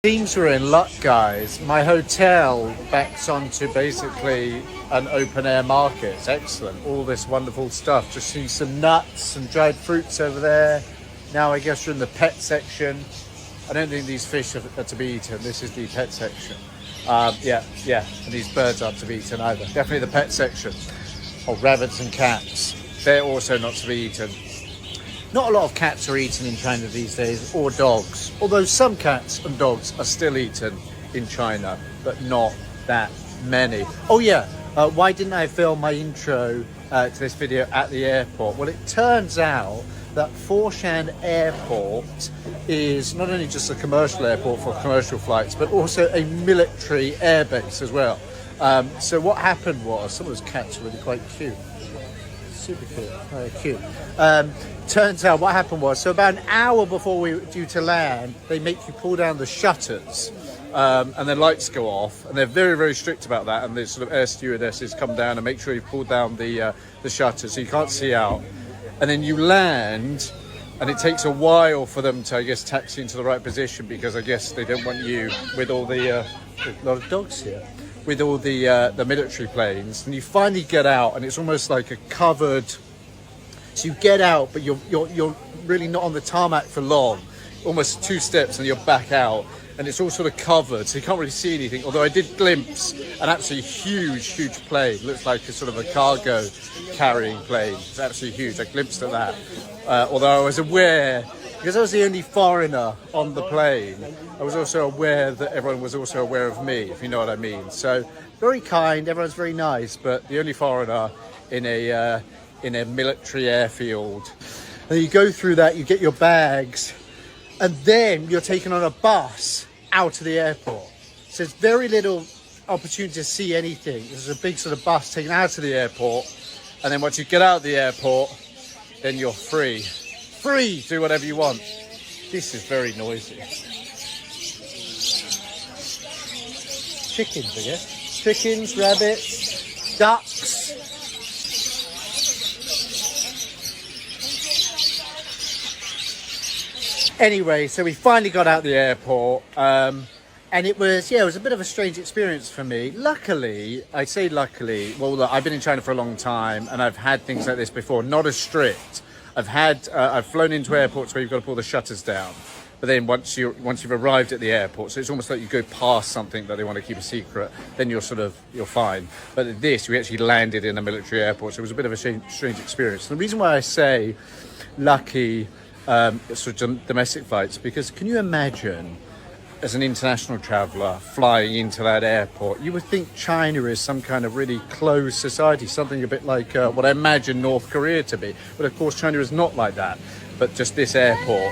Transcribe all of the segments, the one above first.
Teams were in luck, guys. My hotel backs onto basically an open air market. It's excellent. All this wonderful stuff. Just see some nuts, some dried fruits over there. Now I guess we're in the pet section. I don't think these fish are to be eaten. This is the pet section. Yeah. And these birds aren't to be eaten either. Definitely the pet section. Oh, rabbits and cats. They're also not to be eaten. Not a lot of cats are eaten in China these days, or dogs. Although some cats and dogs are still eaten in China, but not that many. Oh yeah, why didn't I film my intro to this video at the airport? Well, it turns out that Foshan Airport is not only just a commercial airport for commercial flights, but also a military airbase as well. So what happened was, some of those cats are really quite cute. Super cute, very cute. Turns out what happened was, so about an hour before we were due to land, they make you pull down the shutters and then lights go off, and they're very, very strict about that, and the sort of air stewardesses come down and make sure you pull down the shutters so you can't see out. And then you land, and it takes a while for them to, I guess, taxi into the right position, because I guess they don't want you with all the a lot of dogs here, with all the military planes. And you finally get out, and it's almost like a covered. So you get out, but you're really not on the tarmac for long. Almost 2 steps, and you're back out, and it's all sort of covered, so you can't really see anything. Although I did glimpse an absolutely huge plane. It looks like a sort of a cargo carrying plane. It's absolutely huge. I glimpsed at that. Although I was aware, because I was the only foreigner on the plane, I was also aware that everyone was also aware of me, if you know what I mean. So very kind, everyone's very nice, but the only foreigner in a military airfield. And you go through that, you get your bags, and then you're taken on a bus out of the airport. So there's very little opportunity to see anything. There's a big sort of bus taken out of the airport, and then once you get out of the airport, then you're free to do whatever you want. This is very noisy. Chickens, I guess. Chickens, rabbits, ducks. Anyway, so we finally got out the airport, and it was a bit of a strange experience for me. Luckily, I say luckily, well, look, I've been in China for a long time, and I've had things like this before, not as strict. I've flown into airports where you've got to pull the shutters down, but then once you've arrived at the airport, so it's almost like you go past something that they want to keep a secret, then you're fine. But at this, we actually landed in a military airport, so it was a bit of a strange experience. And the reason why I say lucky, sort of domestic flights, because can you imagine, as an international traveller flying into that airport, you would think China is some kind of really closed society, something a bit like what I imagine North Korea to be. But of course, China is not like that. But just this airport,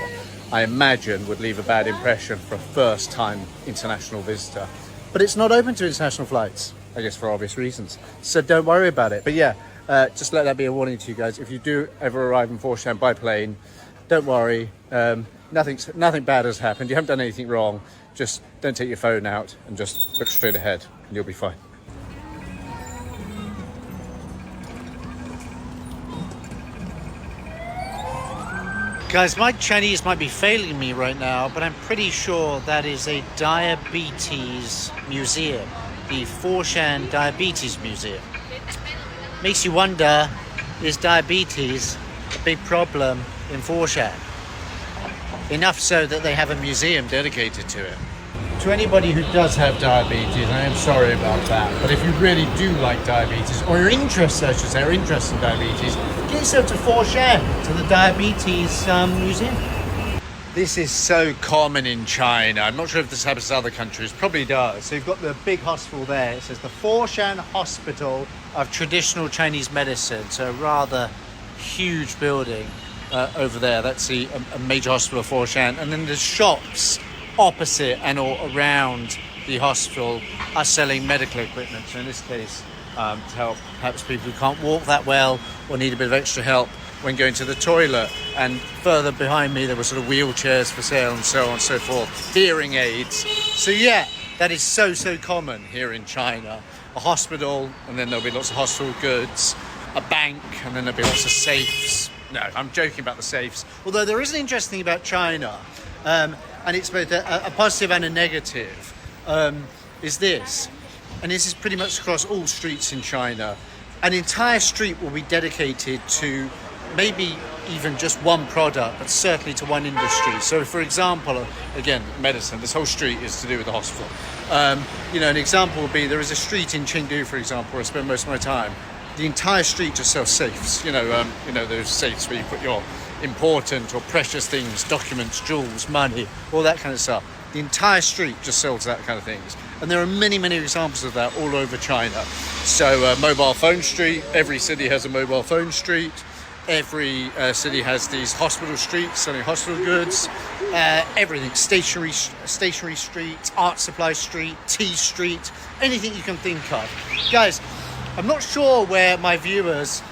I imagine, would leave a bad impression for a first-time international visitor. But it's not open to international flights, I guess for obvious reasons. So don't worry about it. But yeah, just let that be a warning to you guys. If you do ever arrive in Foshan by plane, don't worry. Nothing bad has happened. You haven't done anything wrong. Just don't take your phone out and just look straight ahead, and you'll be fine. Guys, my Chinese might be failing me right now, but I'm pretty sure that is a diabetes museum, the Foshan Diabetes Museum. Makes you wonder, is diabetes a big problem in Foshan? Enough so that they have a museum dedicated to it. To anybody who does have diabetes, I am sorry about that, but if you really do like diabetes, or you're interested, I should say, in diabetes, get yourself to Foshan, to the Diabetes Museum. This is so common in China. I'm not sure if this happens in other countries. Probably does. So you've got the big hospital there. It says the Foshan Hospital of Traditional Chinese Medicine. So a rather huge building over there. That's a major hospital of Foshan. And then the shops opposite and or around the hospital are selling medical equipment. So in this case, to help perhaps people who can't walk that well or need a bit of extra help when going to the toilet. And further behind me, there were sort of wheelchairs for sale and so on and so forth. Hearing aids. So yeah, that is so common here in China. A hospital, and then there'll be lots of hospital goods. A bank, and then there'll be lots of safes. No, I'm joking about the safes. Although there is an interesting thing about China. and it's both a positive and a negative, is this. And this is pretty much across all streets in China. An entire street will be dedicated to maybe even just one product, but certainly to one industry. So for example, again, medicine, this whole street is to do with the hospital. You know, an example would be, there is a street in Chengdu, for example, where I spend most of my time. The entire street just sells safes, you know, those safes where you put your important or precious things, documents, jewels, money, all that kind of stuff. The entire street just sells that kind of things. And there are many, many examples of that all over China. So mobile phone street, every city has a mobile phone street. Every city has these hospital streets selling hospital goods. Everything, stationery street, art supply street, tea street, anything you can think of. Guys, I'm not sure where my viewers,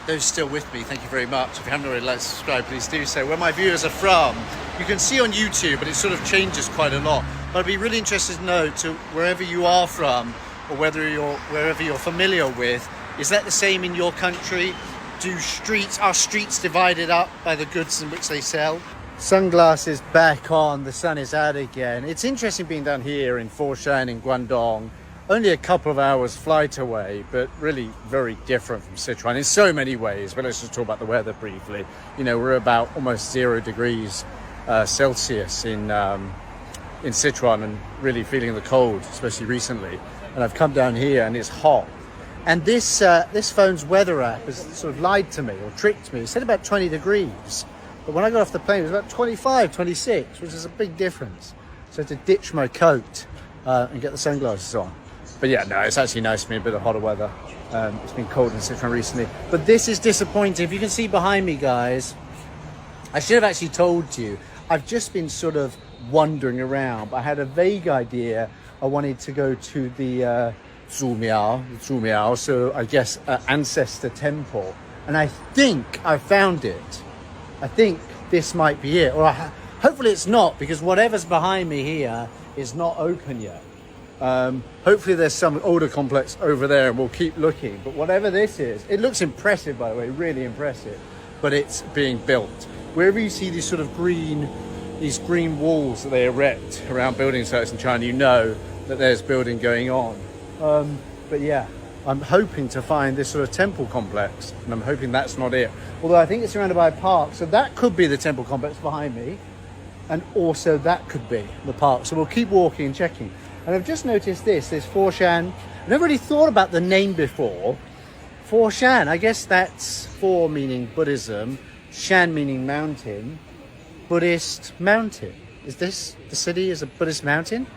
those still with me, thank you very much. If you haven't already, like, subscribe, please do so. Where my viewers are from, you can see on YouTube, but it sort of changes quite a lot. But I'd be really interested to know, to wherever you are from, or wherever you're familiar with, is that the same in your country? Are streets divided up by the goods in which they sell? Sunglasses back on, the sun is out again. It's interesting being down here in Foshan in Guangdong. Only a couple of hours flight away, but really very different from Sichuan in so many ways. But let's just talk about the weather briefly. You know, we're about almost 0 degrees Celsius in Sichuan, and really feeling the cold, especially recently. And I've come down here and it's hot. And this phone's weather app has sort of lied to me or tricked me. It said about 20 degrees. But when I got off the plane, it was about 25, 26, which is a big difference. So I had to ditch my coat and get the sunglasses on. But yeah, no, it's actually nice to be a bit of hotter weather. It's been cold in Sichuan recently. But this is disappointing. If you can see behind me, guys, I should have actually told you. I've just been sort of wandering around. I had a vague idea. I wanted to go to the Zumiao, so I guess ancestor temple. And I think I found it. I think this might be it. Or hopefully it's not, because whatever's behind me here is not open yet. Hopefully there's some older complex over there and we'll keep looking. But whatever this is, it looks impressive, by the way, really impressive. But it's being built. Wherever you see these sort of green walls that they erect around building sites in China, you know that there's building going on. But yeah, I'm hoping to find this sort of temple complex, and I'm hoping that's not it. Although I think it's surrounded by a park, so that could be the temple complex behind me, and also that could be the park. So we'll keep walking and checking. And I've just noticed this Foshan. I never really thought about the name before. Foshan, I guess that's For meaning Buddhism, Shan meaning mountain, Buddhist mountain. Is this the city is a Buddhist mountain?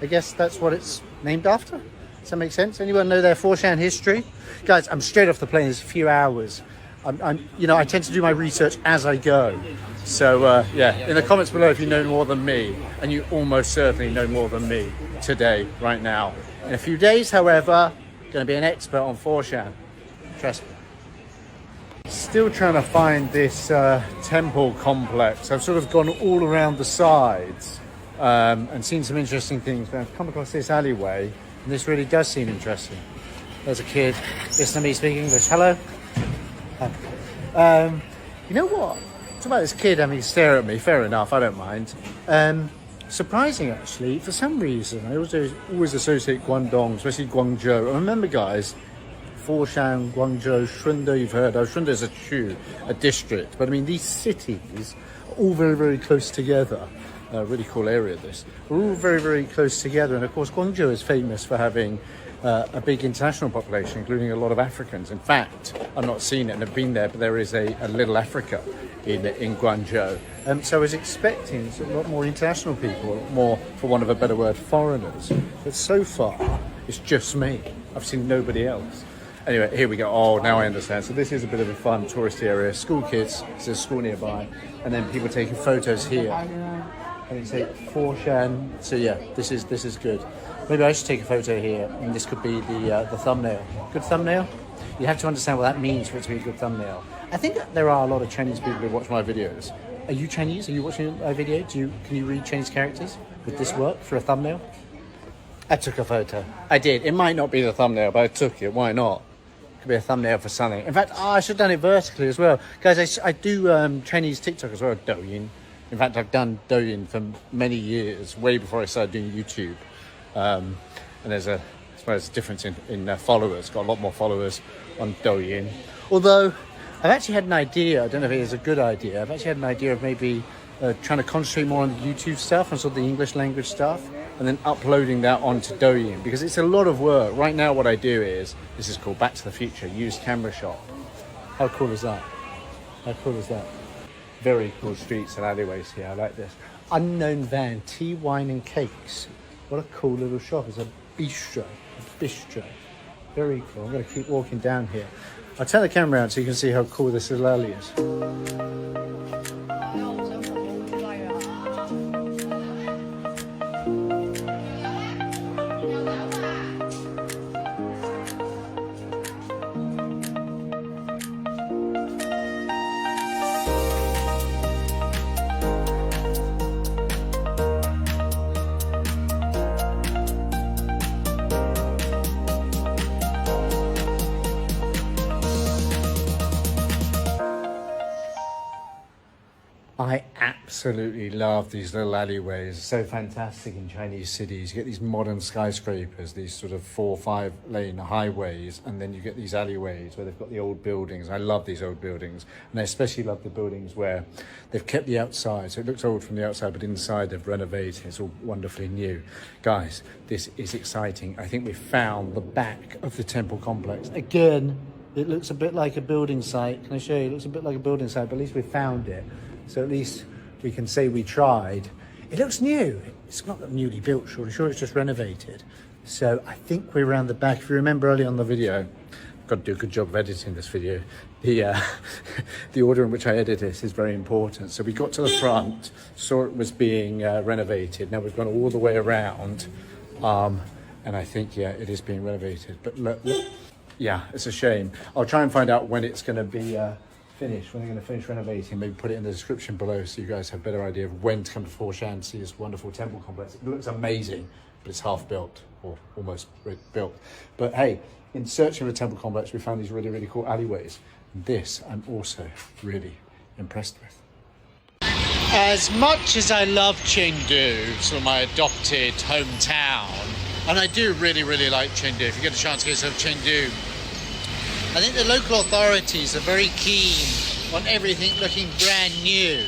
I guess that's what it's named after. Does that make sense? Anyone know their Foshan history? Guys, I'm straight off the plane. It's a few hours. I tend to do my research as I go. So, yeah, in the comments below if you know more than me, and you almost certainly know more than me today, right now. In a few days, however, I'm going to be an expert on Foshan. Trust me. Still trying to find this temple complex. I've sort of gone all around the sides and seen some interesting things, but I've come across this alleyway. And this really does seem interesting. There's a kid listening to me speak English. Hello. You know what? Talk about this kid having to stare at me. Fair enough. I don't mind. Surprising, actually. For some reason, I always associate Guangdong, especially Guangzhou. I remember, guys, Foshan, Guangzhou, Shunde. You've heard of Shunde is a district. But I mean, these cities are all very, very close together. Really cool area, this. We're all very, very close together. And of course, Guangzhou is famous for having a big international population, including a lot of Africans. In fact, I've not seen it and have been there, but there is a little Africa in Guangzhou. So I was expecting a lot more international people, a lot more, for want of a better word, foreigners. But so far, it's just me. I've seen nobody else. Anyway, here we go. Oh, now I understand. So this is a bit of a fun tourist area. School kids, there's a school nearby, and then people taking photos here. And it's like Foshan. So yeah, this is good. Maybe I should take a photo here, and this could be the thumbnail. Good thumbnail? You have to understand what that means for it to be a good thumbnail. I think that there are a lot of Chinese people who watch my videos. Are you Chinese? Are you watching my video? Can you read Chinese characters? Would this work for a thumbnail? I took a photo. I did. It might not be the thumbnail, but I took it. Why not? It could be a thumbnail for something. In fact, I should have done it vertically as well. Guys, I do Chinese TikTok as well, Douyin. In fact, I've done Douyin for many years, way before I started doing YouTube. And there's I suppose, a difference in followers. Got a lot more followers on Douyin. Although, I've actually had an idea, I don't know if it is a good idea, I've actually had an idea of maybe trying to concentrate more on the YouTube stuff and sort of the English language stuff, and then uploading that onto Douyin, because it's a lot of work. Right now what I do is, this is called Back to the Future, used camera shop. How cool is that? How cool is that? Very cool streets and alleyways here, I like this. Unknown Van, tea, wine and cakes. What a cool little shop, it's a bistro. Very cool, I'm going to keep walking down here. I'll turn the camera around so you can see how cool this little alley is. I absolutely love these little alleyways. It's so fantastic in Chinese cities. You get these modern skyscrapers, these sort of 4 or 5 lane highways, and then you get these alleyways where they've got the old buildings. I love these old buildings, and I especially love the buildings where they've kept the outside, so it looks old from the outside, but inside they've renovated. It's all wonderfully new. Guys, this is exciting. I think we found the back of the temple complex. Again, it looks a bit like a building site. Can I show you? It looks a bit like a building site, but at least we found it. So at least we can say we tried. It looks new. It's not newly built, surely. Sure, it's just renovated. So I think we're around the back. If you remember earlier on the video, I've got to do a good job of editing this video. The order in which I edit this is very important. So we got to the front, saw it was being renovated. Now we've gone all the way around. And I think, yeah, it is being renovated. But look, yeah, it's a shame. I'll try and find out when it's going to be finished, when they're going to finish renovating. Maybe put it in the description below so you guys have a better idea of when to come to Foshan and see this wonderful temple complex. It looks amazing, but it's half built, or almost built. But hey, in searching for the temple complex, we found these really, really cool alleyways. And this I'm also really impressed with. As much as I love Chengdu, sort of my adopted hometown, and I do really, really like Chengdu. If you get a chance to get yourself Chengdu, I think the local authorities are very keen on everything looking brand new.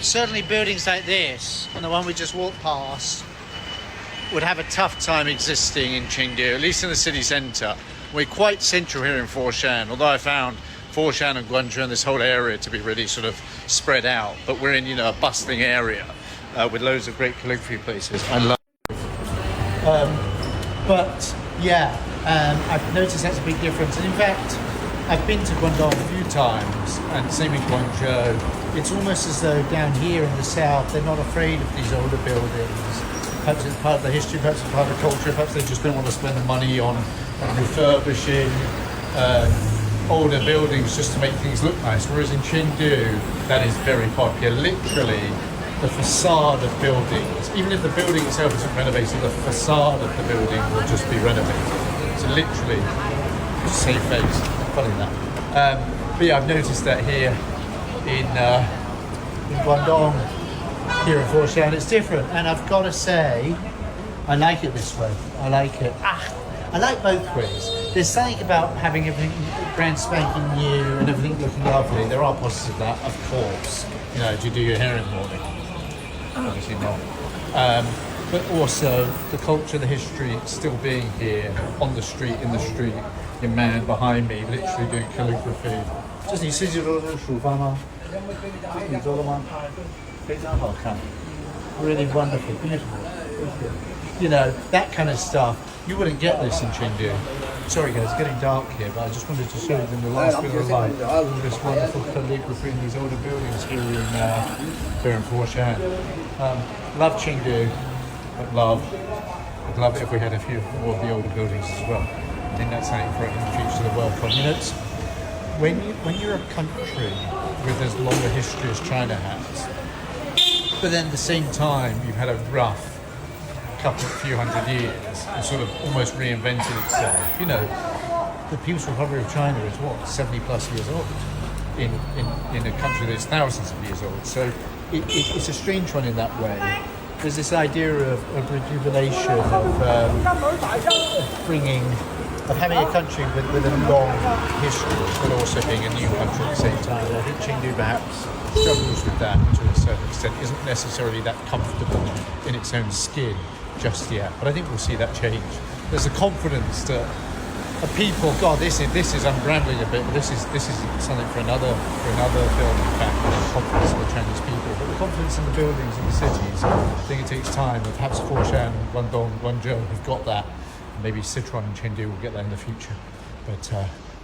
Certainly buildings like this, and the one we just walked past, would have a tough time existing in Chengdu, at least in the city centre. We're quite central here in Foshan, although I found Foshan and Guangzhou and this whole area to be really sort of spread out. But we're in, a bustling area with loads of great calligraphy places. I love but yeah, I've noticed that's a big difference. And in fact, I've been to Guangdong a few times, and same in Guangzhou. It's almost as though down here in the south, they're not afraid of these older buildings. Perhaps it's part of the history, perhaps it's part of the culture, perhaps they just don't want to spend the money on refurbishing older buildings just to make things look nice. Whereas in Chengdu, that is very popular. Literally, the facade of buildings, even if the building itself isn't renovated, the facade of the building will just be renovated. So literally, save face, funny that. But yeah, I've noticed that here in Guangdong, here in Foshan, it's different. And I've got to say, I like it this way. I like it. I like both ways. There's something about having everything brand spanking new and everything looking lovely. There are positives of that, of course. Do you do your hair in the morning? Obviously not. But also the culture, the history still being here on the street, in the street. Your man behind me literally doing calligraphy. 这是你设计的书法吗？这是你做的吗？非常好看。Really wonderful, beautiful. That kind of stuff. You wouldn't get this in Chengdu. Sorry guys, it's getting dark here, but I just wanted to show you in the last bit of light all this wonderful calligraphy in these older buildings here in Foshan. Love Chengdu, but I'd love it if we had a few more of the older buildings as well. I think that's something for in the future to welcome. When you're a country with as long a history as China has, but then at the same time you've had a rough few hundred years and sort of almost reinvented itself. The People's Republic of China is 70 plus years old in a country that's thousands of years old. So it's a strange one in that way. There's this idea of rejuvenation, of having a country with a long history, but also being a new country at the same time. And I think Chengdu perhaps struggles with that to a certain extent, isn't necessarily that comfortable in its own skin just yet. But I think we'll see that change. There's a confidence that people, God, this is unraveling a bit. This is something for another film. In fact, the confidence of the Chinese people, but the confidence in the buildings and the cities. I think it takes time. And perhaps Foshan, Guangdong, Guangzhou have got that. Maybe Sichuan and Chengdu will get that in the future. But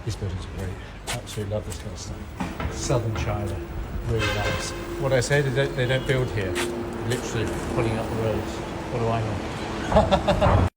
these buildings are great. Absolutely love this kind of stuff. Southern China, really nice. What I say, they don't build here. Literally pulling up the roads. What do I know?